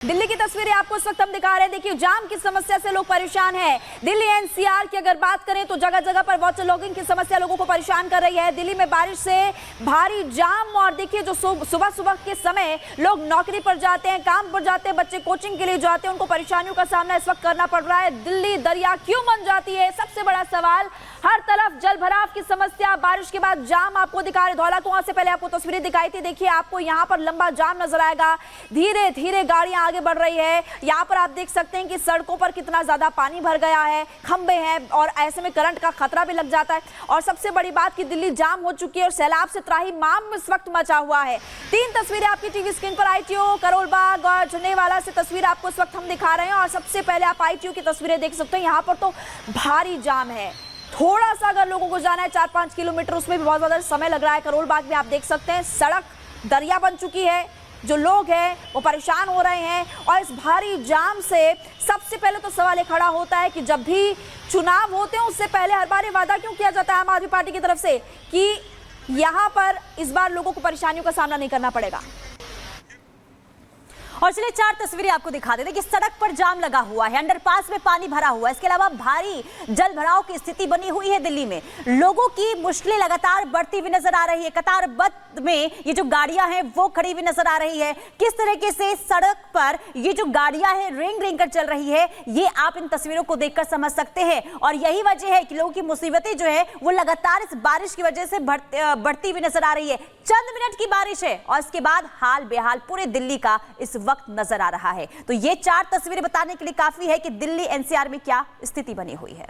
दिल्ली की तस्वीरें आपको इस वक्त हम दिखा रहे हैं। देखिए, जाम की समस्या से लोग परेशान हैं। दिल्ली एनसीआर की अगर बात करें तो जगह जगह पर वाटर लॉगिंग की समस्या लोगों को परेशान कर रही है। दिल्ली में बारिश से भारी जाम और देखिए जो सुबह सुबह के समय लोग नौकरी पर जाते हैं, काम पर जाते हैं, बच्चे कोचिंग के लिए जाते हैं, उनको परेशानियों का सामना इस वक्त करना पड़ रहा है। दिल्ली दरिया क्यों बन जाती है, सबसे बड़ा सवाल। हर तरफ जल भराव की समस्या, बारिश के बाद जाम आपको दिखा रहे। धौला कुआं से पहले आपको तस्वीरें दिखाई थी, देखिए आपको यहाँ पर लंबा जाम नजर आएगा। धीरे धीरे गाड़ियां आगे बढ़ रही है। यहाँ पर आप देख सकते हैं कि सड़कों पर कितना ज्यादा पानी भर गया है, खंबे हैं और ऐसे में करंट का खतरा भी लग जाता है। और सबसे बड़ी बात कि दिल्ली जाम हो चुकी है और सैलाब से त्राहिमाम इस वक्त मचा हुआ है। 3 तस्वीरें आपकी टीवी स्क्रीन पर आईटीओ, करोल बाग और झंडेवाला से तस्वीर आपको इस वक्त हम दिखा रहे हैं। और सबसे पहले आप आईटीओ की तस्वीरें देख सकते हैं। यहाँ पर तो भारी जाम है। थोड़ा सा अगर लोगों को जाना है 4-5 किलोमीटर, उसमें भी बहुत ज्यादा समय लग रहा है। करोल बाग में आप देख सकते हैं सड़क दरिया बन चुकी है। जो लोग हैं वो परेशान हो रहे हैं। और इस भारी जाम से सबसे पहले तो सवाल ये खड़ा होता है कि जब भी चुनाव होते हैं उससे पहले हर बार ये वादा क्यों किया जाता है आम आदमी पार्टी की तरफ से कि यहाँ पर इस बार लोगों को परेशानियों का सामना नहीं करना पड़ेगा। और चलिए 4 तस्वीरें आपको दिखा देते हैं कि सड़क पर जाम लगा हुआ है, अंडरपास में पानी भरा हुआ है, इसके अलावा भारी जल भराव की स्थिति बनी हुई है दिल्ली में। लोगों की मुश्किलें लगातार बढ़ती हुई नजर आ रही है। कतारबद्ध में ये जो गाड़ियां हैं वो खड़ी हुई नजर आ रही है। किस तरीके से सड़क पर ये जो गाड़ियां हैं रेंग रेंग कर चल रही है, ये आप इन तस्वीरों को देखकर समझ सकते हैं। और यही वजह है कि लोगों की मुसीबतें जो है वो लगातार इस बारिश की वजह से बढ़ती हुई नजर आ रही है। चंद मिनट की बारिश है और इसके बाद हाल बेहाल पूरे दिल्ली का इस वक्त नजर आ रहा है। तो ये 4 तस्वीरें बताने के लिए काफी है कि दिल्ली एनसीआर में क्या स्थिति बनी हुई है।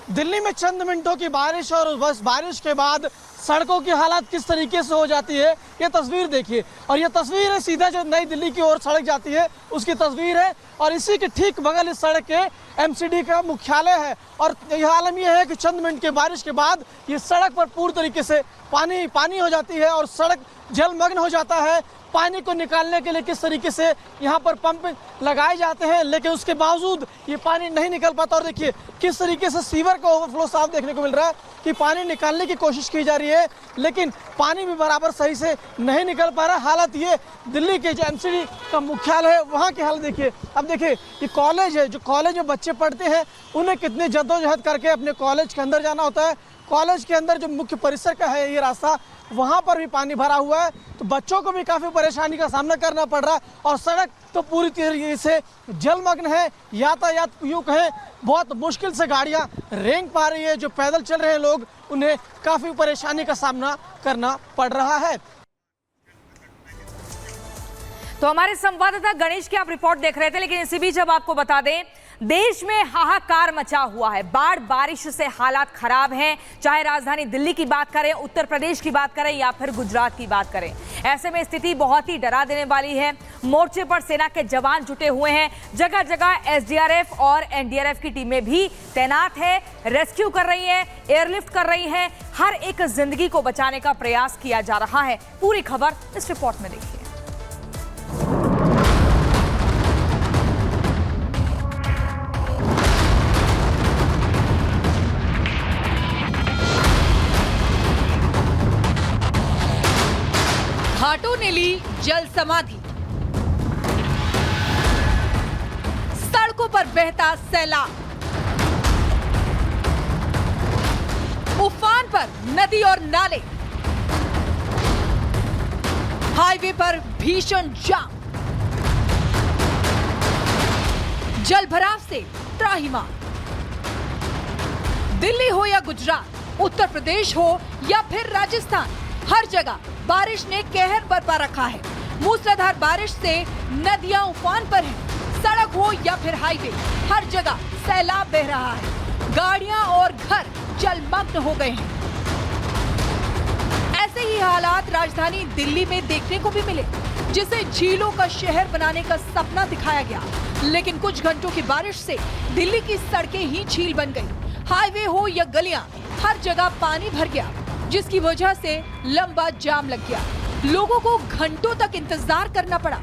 दिल्ली में चंद मिनटों की बारिश और बस बारिश के बाद सड़कों की हालत किस तरीके से हो जाती है, ये तस्वीर देखिए। और ये तस्वीर है सीधा जो नई दिल्ली की ओर सड़क जाती है उसकी तस्वीर है। और इसी के ठीक बगल इस सड़क के एमसीडी का मुख्यालय है। और यह आलम यह है कि चंद मिनट की बारिश के बाद ये सड़क पर पूरी तरीके से पानी हो जाती है और सड़क जलमग्न हो जाता है। पानी को निकालने के लिए किस तरीके से यहाँ पर पंप लगाए जाते हैं, लेकिन उसके बावजूद ये पानी नहीं निकल पाता। और देखिए किस तरीके से सीवर का ओवरफ्लो साफ देखने को मिल रहा है कि पानी निकालने की कोशिश की जा रही है, लेकिन पानी भी बराबर सही से नहीं निकल पा रहा। हालत ये दिल्ली के जो एमसीडी का मुख्यालय है वहाँ की हालत देखिए। अब देखिए ये कॉलेज है, जो कॉलेज में बच्चे पढ़ते हैं उन्हें कितनी जद्दोजहद करके अपने कॉलेज के अंदर जाना होता है। कॉलेज के अंदर जो मुख्य परिसर का है ये रास्ता, वहाँ पर भी पानी भरा हुआ है, तो बच्चों को भी काफ़ी परेशानी का सामना करना पड़ रहा है। और सड़क तो पूरी तरीके से जलमग्न है। यातायात यूँ कहें बहुत मुश्किल से गाड़ियाँ रेंग पा रही है। जो पैदल चल रहे हैं लोग उन्हें काफ़ी परेशानी का सामना करना पड़ रहा है। तो हमारे संवाददाता गणेश की आप रिपोर्ट देख रहे थे, लेकिन इसी बीच अब आपको बता दें देश में हाहाकार मचा हुआ है। बाढ़ बारिश से हालात खराब हैं, चाहे राजधानी दिल्ली की बात करें, उत्तर प्रदेश की बात करें या फिर गुजरात की बात करें। ऐसे में स्थिति बहुत ही डरा देने वाली है। मोर्चे पर सेना के जवान जुटे हुए हैं, जगह जगह एसडीआरएफ और एनडीआरएफ की टीमें भी तैनात है, रेस्क्यू कर रही है, एयरलिफ्ट कर रही है। हर एक जिंदगी को बचाने का प्रयास किया जा रहा है। पूरी खबर इस रिपोर्ट में देखिए। घाटों ने ली जल समाधि, सड़कों पर बहता सैलाब, उफान पर नदी और नाले, हाईवे पर भीषण जाम, जल भराव से त्राहिमाम। दिल्ली हो या गुजरात, उत्तर प्रदेश हो या फिर राजस्थान, हर जगह बारिश ने कहर बरपा रखा है। मूसलाधार बारिश से नदियां उफान पर हैं। सड़क हो या फिर हाईवे, हर जगह सैलाब बह रहा है। गाड़ियां और घर जलमग्न हो गए हैं। ऐसे ही हालात राजधानी दिल्ली में देखने को भी मिले, जिसे झीलों का शहर बनाने का सपना दिखाया गया। लेकिन कुछ घंटों की बारिश से दिल्ली की सड़कें ही झील बन गई। हाईवे हो या गलियां, हर जगह पानी भर गया, जिसकी वजह से लंबा जाम लग गया। लोगों को घंटों तक इंतजार करना पड़ा।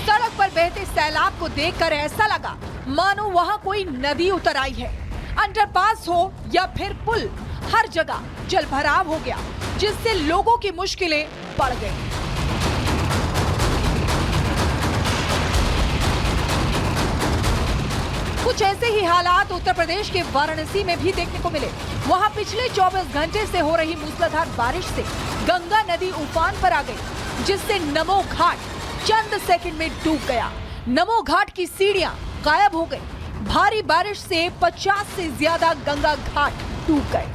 सड़क पर बहते सैलाब को देखकर ऐसा लगा मानो वहां कोई नदी उतर आई है। अंडरपास हो या फिर पुल, हर जगह जलभराव हो गया, जिससे लोगों की मुश्किलें बढ़ गई। कुछ ऐसे ही हालात उत्तर प्रदेश के वाराणसी में भी देखने को मिले। वहां पिछले 24 घंटे से हो रही मूसलाधार बारिश से गंगा नदी उफान पर आ गई, जिससे नमो घाट चंद सेकंड में डूब गया। नमो घाट की सीढ़ियां गायब हो गई। भारी बारिश से 50 से ज्यादा गंगा घाट डूब गए।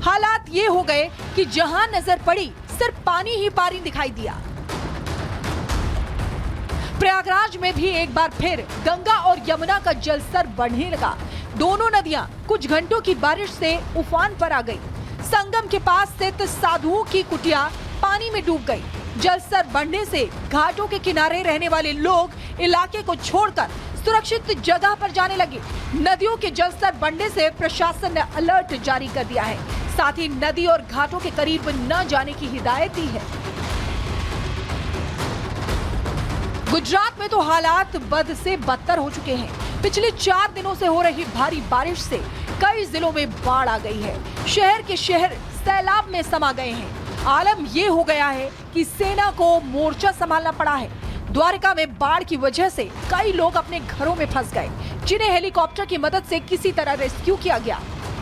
हालात ये हो गए कि जहां नजर पड़ी सिर्फ पानी ही पानी दिखाई दिया। प्रयागराज में भी एक बार फिर गंगा और यमुना का जलस्तर बढ़ने लगा। दोनों नदियां कुछ घंटों की बारिश से उफान पर आ गई। संगम के पास स्थित साधुओं की कुटिया पानी में डूब गई। जलस्तर बढ़ने से घाटों के किनारे रहने वाले लोग इलाके को छोड़कर सुरक्षित जगह पर जाने लगे। नदियों के जलस्तर बढ़ने से प्रशासन ने अलर्ट जारी कर दिया है। साथ ही नदी और घाटों के करीब न जाने की हिदायत दी है। गुजरात में तो हालात बद से बदतर हो चुके हैं। पिछले 4 दिनों से हो रही भारी बारिश से कई जिलों में बाढ़ आ गई है। शहर के शहर सैलाब में समा गए हैं। आलम ये हो गया है कि सेना को मोर्चा संभालना पड़ा है। द्वारका में बाढ़ की वजह से कई लोग अपने घरों में फंस गए, जिन्हें हेलीकॉप्टर की मदद से किसी तरह रेस्क्यू किया गया।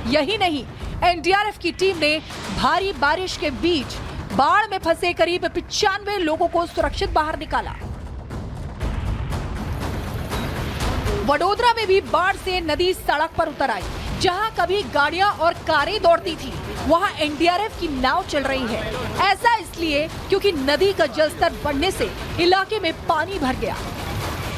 यही नहीं, एनडीआरएफ की टीम ने भारी बारिश के बीच बाढ़ में फंसे करीब 95 लोगों को सुरक्षित बाहर निकाला। वडोदरा में भी बाढ़ से नदी सड़क पर उतर आई। जहां कभी गाड़ियां और कारें दौड़ती थी, वहां एनडीआरएफ की नाव चल रही है। ऐसा इसलिए क्योंकि नदी का जलस्तर बढ़ने से इलाके में पानी भर गया।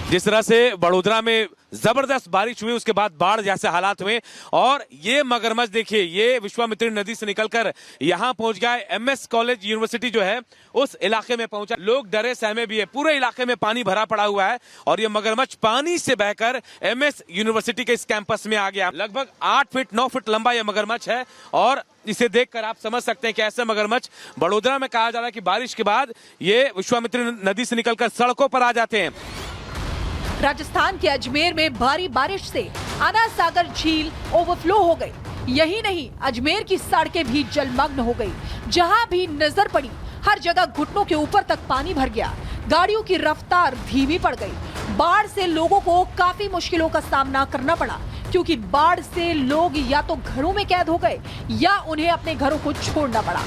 जिस तरह से वडोदरा में जबरदस्त बारिश हुई, उसके बाद बाढ़ जैसे हालात हुए, और ये मगरमच्छ देखिए, ये विश्वामित्री नदी से निकलकर यहाँ पहुंच गया। एमएस कॉलेज यूनिवर्सिटी जो है उस इलाके में पहुंचा। लोग डरे सहमे भी है, पूरे इलाके में पानी भरा पड़ा हुआ है, और ये मगरमच्छ पानी से बहकर एमएस यूनिवर्सिटी के इस कैंपस में आ गया। लगभग 8 फीट 9 फीट लंबा ये मगरमच्छ है, और इसे देखकर आप समझ सकते हैं कि ऐसे मगरमच्छ वडोदरा में कहा जा रहा है कि बारिश के बाद ये विश्वामित्री नदी से निकलकर सड़कों पर आ जाते हैं। राजस्थान के अजमेर में भारी बारिश से आना सागर झील ओवरफ्लो हो गई। यही नहीं, अजमेर की सड़कें भी जलमग्न हो गई। जहां भी नजर पड़ी, हर जगह घुटनों के ऊपर तक पानी भर गया। गाड़ियों की रफ्तार धीमी पड़ गई। बाढ़ से लोगों को काफी मुश्किलों का सामना करना पड़ा, क्योंकि बाढ़ से लोग या तो घरों में कैद हो गए या उन्हें अपने घरों को छोड़ना पड़ा।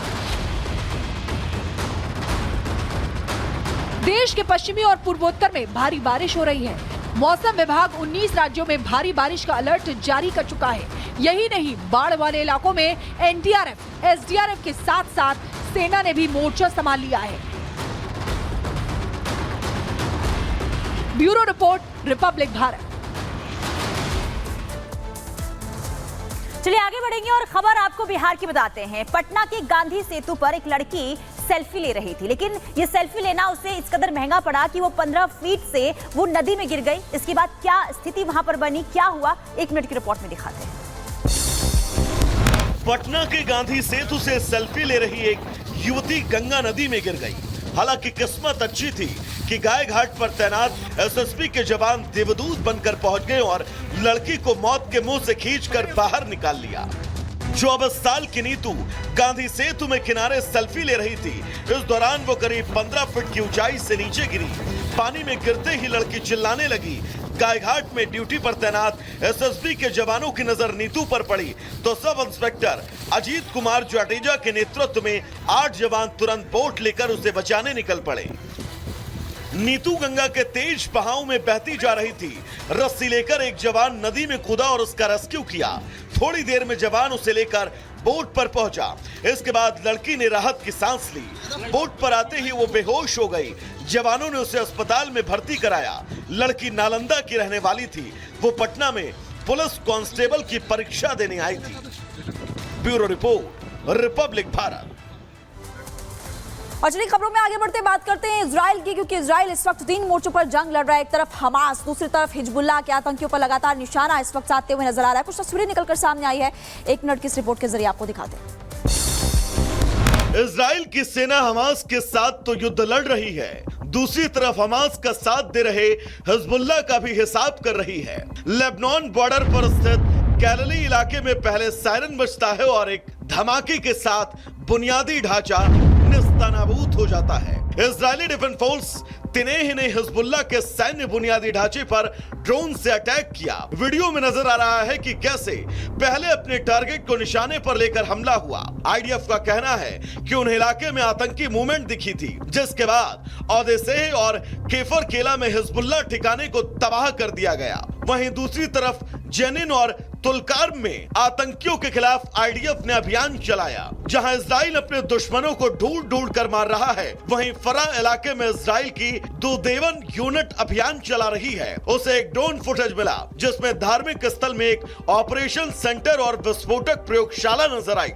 देश के पश्चिमी और पूर्वोत्तर में भारी बारिश हो रही है। मौसम विभाग 19 राज्यों में भारी बारिश का अलर्ट जारी कर चुका है। यही नहीं, बाढ़ वाले इलाकों में एनडीआरएफ, एसडीआरएफ के साथ साथ सेना ने भी मोर्चा संभाल लिया है। Bureau report, Republic Bharat. चलिए आगे बढ़ेंगे और खबर आपको बिहार की बताते हैं। पटना के गांधी सेतु पर एक लड़की सेल्फी ले रही थी, लेकिन ये सेल्फी लेना उसे इस कदर महंगा पड़ा कि वो 15 फीट से वो नदी में गिर गई। इसके बाद क्या स्थिति वहां पर बनी, क्या हुआ, 1 मिनट की रिपोर्ट में दिखाते हैं। पटना के गांधी सेतु से सेल्फी ले रही एक युवती गंगा नदी में गिर गई। हालांकि किस्मत अच्छी थी कि गाय घाट पर तैनात एसएसबी के जवान देवदूत बनकर पहुंच गए और लड़की को मौत के मुंह से खींचकर बाहर निकाल लिया। 24 साल की नीतू गांधी सेतु में किनारे सेल्फी ले रही थी। इस दौरान वो करीब 15 फीट की ऊंचाई से नीचे गिरी। पानी में गिरते ही लड़की चिल्लाने लगी। गायघाट में ड्यूटी पर तैनात एसएसबी के जवानों की नजर नीतू पर पड़ी तो सब इंस्पेक्टर अजीत कुमार जाडेजा के नेतृत्व में 8 जवान तुरंत बोट लेकर उसे बचाने निकल पड़े। नीतू गंगा के तेज बहाव में बहती जा रही थी। रस्सी लेकर एक जवान नदी में कूदा और उसका रेस्क्यू किया। थोड़ी देर में जवान उसे लेकर बोट पर पहुंचा। इसके बाद लड़की ने राहत की सांस ली। बोट पर आते ही वो बेहोश हो गई। जवानों ने उसे अस्पताल में भर्ती कराया। लड़की नालंदा की रहने वाली थी। वो पटना में पुलिस कांस्टेबल की परीक्षा देने आई थी। Bureau report, Republic Bharat. और चलिए खबरों में आगे बढ़ते बात करते हैं इजराइल की, क्योंकि इजराइल इस वक्त 3 मोर्चों पर जंग लड़ रहा है। एक तरफ हमास, दूसरी तरफ हिजबुल्लाह के आतंकियों पर लगातार निशाना इस वक्त साधते हुए नजर आ रहा है। कुछ तस्वीरें निकलकर सामने आई है, 1 मिनट की इस रिपोर्ट के जरिए आपको दिखाते हैं। इजराइल की सेना हमास के साथ तो युद्ध लड़ रही है, दूसरी तरफ हमास का साथ दे रहे हिजबुल्लाह का भी हिसाब कर रही है। लेबनान बॉर्डर पर स्थित गैलिली इलाके में पहले सायरन बजता है और एक धमाके के साथ बुनियादी ढांचा निस्तानाबूद हो जाता है। इजरायली डिफेंस फोर्स तिनेह ने हिजबुल्लाह के सैन्य बुनियादी ढांचे पर ड्रोन से अटैक किया। वीडियो में नजर आ रहा है कि कैसे पहले अपने टारगेट को निशाने पर लेकर हमला हुआ। आईडीएफ का कहना है कि उन इलाके में आतंकी मूवमेंट दिखी थी, जिसके बाद औदेसेह और केफर केला में हिजबुल्लाह ठिकाने को तबाह कर दिया गया। वहीं दूसरी तरफ जेनिन और तुलकार्म में आतंकियों के खिलाफ आईडीएफ ने अभियान चलाया, जहां इजराइल अपने दुश्मनों को ढूंढ ढूंढ कर मार रहा है। वहीं फरा इलाके में इजराइल की दुदेवन यूनिट अभियान चला रही है। उसे एक ड्रोन फुटेज मिला, जिसमें धार्मिक स्थल में एक ऑपरेशन सेंटर और विस्फोटक प्रयोगशाला नजर आई।